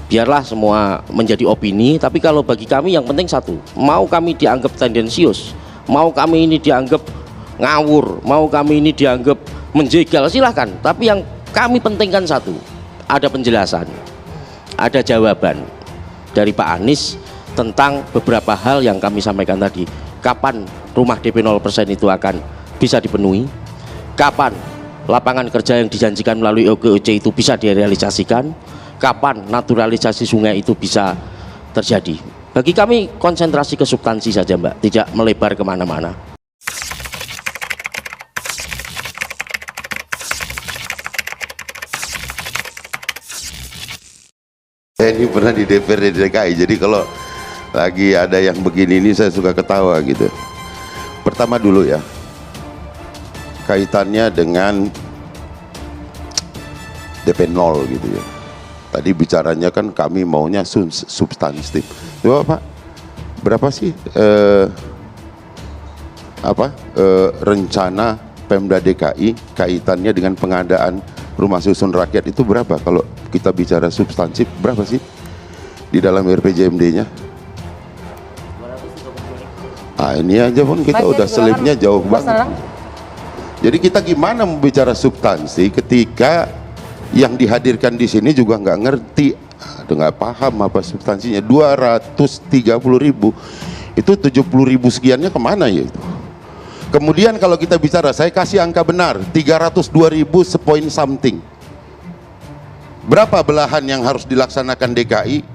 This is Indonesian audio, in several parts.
biarlah semua menjadi opini, tapi kalau bagi kami yang penting satu, mau kami dianggap tendensius, mau kami ini dianggap ngawur, mau kami ini dianggap menjegal, silahkan, tapi yang kami pentingkan satu, ada penjelasan, ada jawaban dari Pak Anies tentang beberapa hal yang kami sampaikan tadi. Kapan rumah DP 0% itu akan bisa dipenuhi, kapan lapangan kerja yang dijanjikan melalui OKOC itu bisa direalisasikan, kapan naturalisasi sungai itu bisa terjadi. Bagi kami konsentrasi ke substansi saja Mbak, tidak melebar kemana-mana. Saya ini pernah di DPRD DKI, jadi kalau lagi ada yang begini ini saya suka ketawa gitu. Pertama dulu ya, kaitannya dengan DP 0 gitu ya. Tadi bicaranya kan kami maunya substantif. Coba Pak, berapa sih rencana Pemda DKI kaitannya dengan pengadaan rumah susun rakyat itu berapa? Kalau kita bicara substantif berapa sih di dalam RPJMD-nya? Ah ini aja pun kita udah selipnya jauh banget. Jadi kita gimana membicara substansi ketika yang dihadirkan di sini juga nggak ngerti, nggak paham apa substansinya. 230.000 itu 70.000 sekiannya kemana ya itu? Kemudian kalau kita bicara, saya kasih angka benar, 302.000 sepoin something. Berapa belahan yang harus dilaksanakan DKI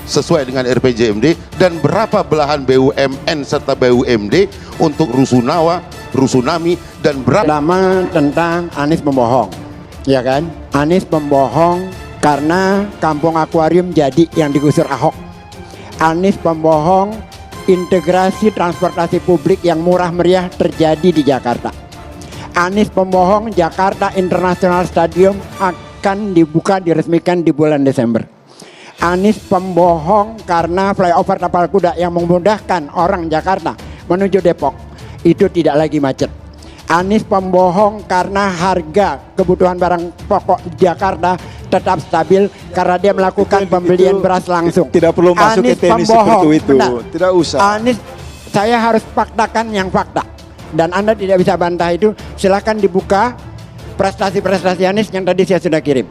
sesuai dengan RPJMD, dan berapa belahan BUMN serta BUMD untuk Rusunawa, Rusunami, dan berapa lama tentang Anies membohong, ya kan? Anies membohong karena kampung akuarium jadi yang digusur Ahok. Anies membohong integrasi transportasi publik yang murah meriah terjadi di Jakarta. Anies pembohong Jakarta International Stadium akan diresmikan di bulan Desember. Anies pembohong karena flyover tapal kuda yang memudahkan orang Jakarta menuju Depok itu tidak lagi macet. Anies pembohong karena harga kebutuhan barang pokok Jakarta tetap stabil karena dia melakukan pembelian beras langsung. Tidak perlu masuk ke teknis seperti itu. Tidak usah. Anies, saya harus faktakan yang fakta. Dan Anda tidak bisa bantah itu. Silakan dibuka prestasi-prestasi Anies yang tadi saya sudah kirim.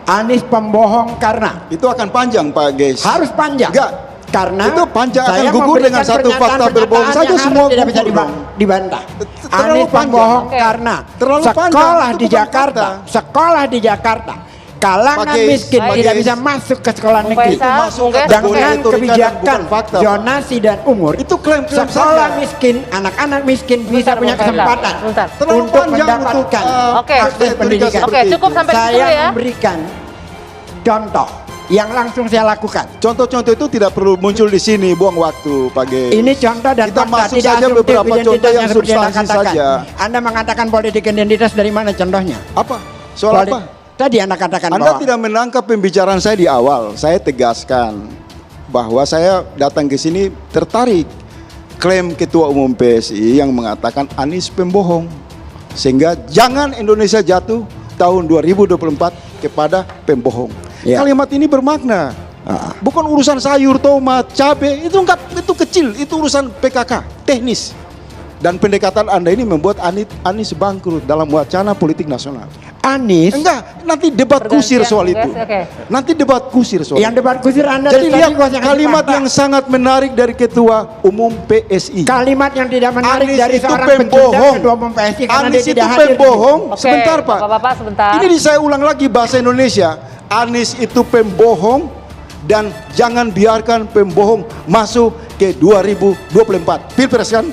Anies pembohong karena itu akan panjang Pak Guys. Harus panjang. Enggak. Karena itu panjang akan gugur dengan satu fakta berbohong saja semua tidak bisa dibantah. Anies pembohong karena sekolah di Jakarta, sekolah di Jakarta, kalangan miskin tidak bisa masuk ke sekolah negeri dengan kebijakan zonasi dan umur. Itu klaim sekolah miskin, anak-anak miskin bisa punya kesempatan untuk mendapatkan akses pendidikan. Cukup sampai situ ya. Saya memberikan contoh yang langsung saya lakukan. Contoh-contoh itu tidak perlu muncul di sini, buang waktu Pak G. Ini contoh dan kita fakta, masuk tidak saja beberapa contoh yang seperti substansi saja. Anda mengatakan politik identitas dari mana contohnya? Apa? Soal apa? Tadi Anda katakan Anda bahwa tidak menangkap pembicaraan saya di awal. Saya tegaskan bahwa saya datang ke sini tertarik klaim Ketua Umum PSI yang mengatakan Anies pembohong, sehingga jangan Indonesia jatuh tahun 2024 kepada pembohong. Ya. Kalimat ini bermakna. Bukan urusan sayur, tomat, cabai, itu enggak, itu kecil, itu urusan PKK, teknis. Dan pendekatan Anda ini membuat Anies bangkrut dalam wacana politik nasional. Anies enggak, nanti debat kusir soal itu. Nanti debat kusir soal yang debat kusir Anda. Jadi lihat kalimat yang sangat menarik dari Ketua Umum PSI. Kalimat yang tidak menarik Anies dari itu seorang pembohong. Ketua Umum PSI karena Anies dia itu tidak hadir. pembohong. Sebentar Pak. Bapak sebentar. Ini saya ulang lagi bahasa Indonesia. Anies itu pembohong dan jangan biarkan pembohong masuk ke 2024 Pilpres kan.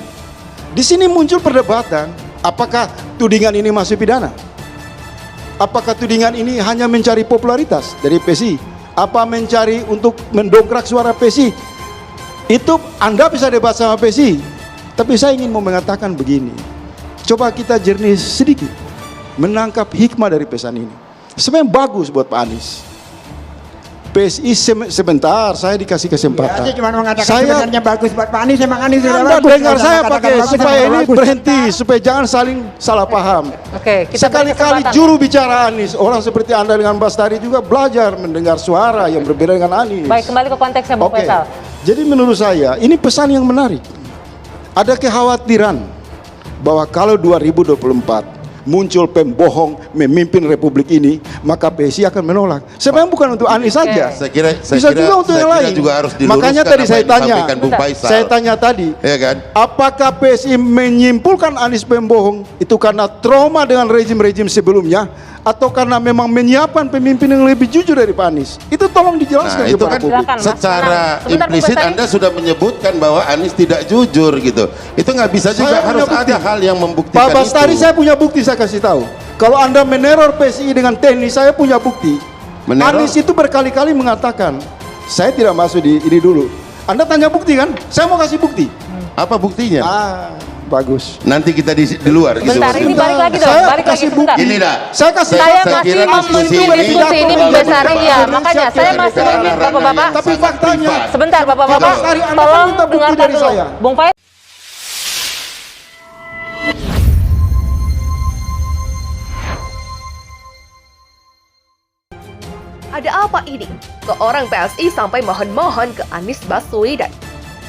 Di sini muncul perdebatan, apakah tudingan ini masuk pidana? Apakah tudingan ini hanya mencari popularitas dari PSI? Apa mencari untuk mendongkrak suara PSI? Itu Anda bisa debat sama PSI. Tapi saya ingin mau mengatakan begini. Coba kita jernih sedikit, menangkap hikmah dari pesan ini. Sebenarnya bagus buat Pak Anies. PSI sebentar, saya dikasih kesempatan. Saya cuma mengatakan Saya- sebenarnya bagus buat Pak Anies, emang Anies sudah Anda bagus. dengar Jangan saya katakan pakai bagus, supaya emang ini bagus. berhenti, supaya jangan saling salah paham. Oke, kita beri Sekali-kali kesempatan. juru bicara Anies, orang seperti Anda dengan Bastari juga belajar mendengar suara yang berbeda dengan Anies. Baik, kembali ke konteksnya Bung Oke. Faisal. Jadi menurut saya ini pesan yang menarik. Ada kekhawatiran bahwa kalau 2024 muncul pembohong memimpin republik ini, maka PSI akan menolak. Sebenarnya bukan untuk Anies saja. Saya kira Bisa juga untuk yang lain. juga harus diluruskan Makanya tadi apa saya yang tanya, disampaikan Bung Faisal. saya tanya tadi, Ya kan? apakah PSI menyimpulkan Anies pembohong itu karena trauma dengan rejim-rejim sebelumnya, atau karena memang menyiapkan pemimpin yang lebih jujur dari Pak Anies? Itu tolong dijelaskan Nah, itu kepada kan publik. Silakan, Mas. secara Sebentar, Bung implisit Bestari. Anda sudah menyebutkan bahwa Anies tidak jujur gitu. Itu nggak bisa juga, Saya harus punya bukti. ada hal yang membuktikan Pak Bastari, itu. saya punya bukti, saya kasih tahu. Kalau Anda meneror PSI dengan teknis, saya punya bukti. Meneror? Anies itu berkali-kali mengatakan, saya tidak masuk di ini dulu. Anda tanya bukti kan? Saya mau kasih bukti. Apa buktinya? Bagus. Nanti kita di luar gitu. Sebentar, ini maksudnya. balik lagi dong, Saya balik lagi kasih sebentar. Gini dah. Saya kasih Saya saya masih kira memimpin diskusi diskusi ini Bung Bestari, ya. Makanya saya masih memimpin Bapak-Bapak. Tapi faktanya, Sebentar Bapak-Bapak, Pak Bestari, Anda tolong minta bukti dengarkan dari dulu. saya. Bung Faisal. Ada apa ini? Seorang PSI sampai mohon-mohon ke Anies Baswedan.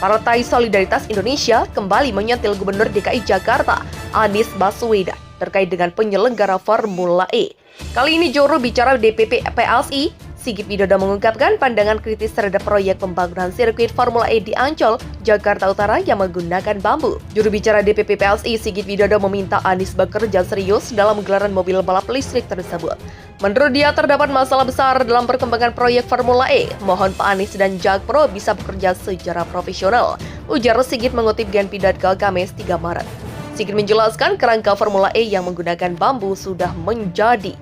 Partai Solidaritas Indonesia kembali menyentil Gubernur DKI Jakarta, Anies Baswedan, terkait dengan penyelenggara Formula E. Kali ini juru bicara DPP PSI, Sigit Widodo mengungkapkan pandangan kritis terhadap proyek pembangunan sirkuit Formula E di Ancol, Jakarta Utara yang menggunakan bambu. Juru bicara DPP PSI, Sigit Widodo meminta Anies bekerja serius dalam gelaran mobil balap listrik tersebut. Menurut dia, terdapat masalah besar dalam perkembangan proyek Formula E. Mohon Pak Anies dan Jakpro bisa bekerja secara profesional, ujar Sigit mengutip Genpi.co Kamis 3 Maret. Sigit menjelaskan kerangka Formula E yang menggunakan bambu sudah menjadi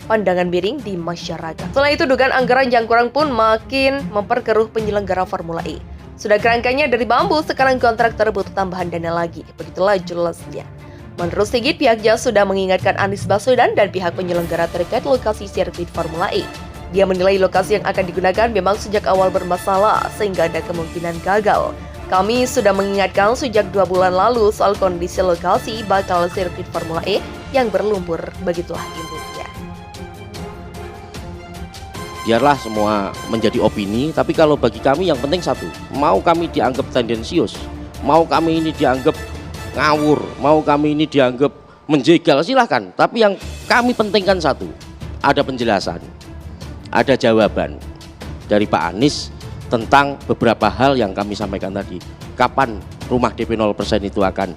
pandangan miring di masyarakat. Selain itu, dugaan anggaran yang kurang pun makin memperkeruh penyelenggara Formula E. Sudah kerangkanya dari bambu, sekarang kontraktor butuh tambahan dana lagi. Begitulah jelasnya. Menurut Sigit, pihaknya sudah mengingatkan Anies Baswedan dan pihak penyelenggara terkait lokasi sirkuit Formula E. Dia menilai lokasi yang akan digunakan memang sejak awal bermasalah, sehingga ada kemungkinan gagal. Kami sudah mengingatkan sejak 2 bulan lalu soal kondisi lokasi bakal sirkuit Formula E yang berlumpur. Begitulah intinya. Biarlah semua menjadi opini, tapi kalau bagi kami yang penting satu, mau kami dianggap tendensius, mau kami ini dianggap ngawur, mau kami ini dianggap menjegal, silahkan. Tapi yang kami pentingkan satu, ada penjelasan, ada jawaban dari Pak Anies tentang beberapa hal yang kami sampaikan tadi. Kapan rumah DP 0% itu akan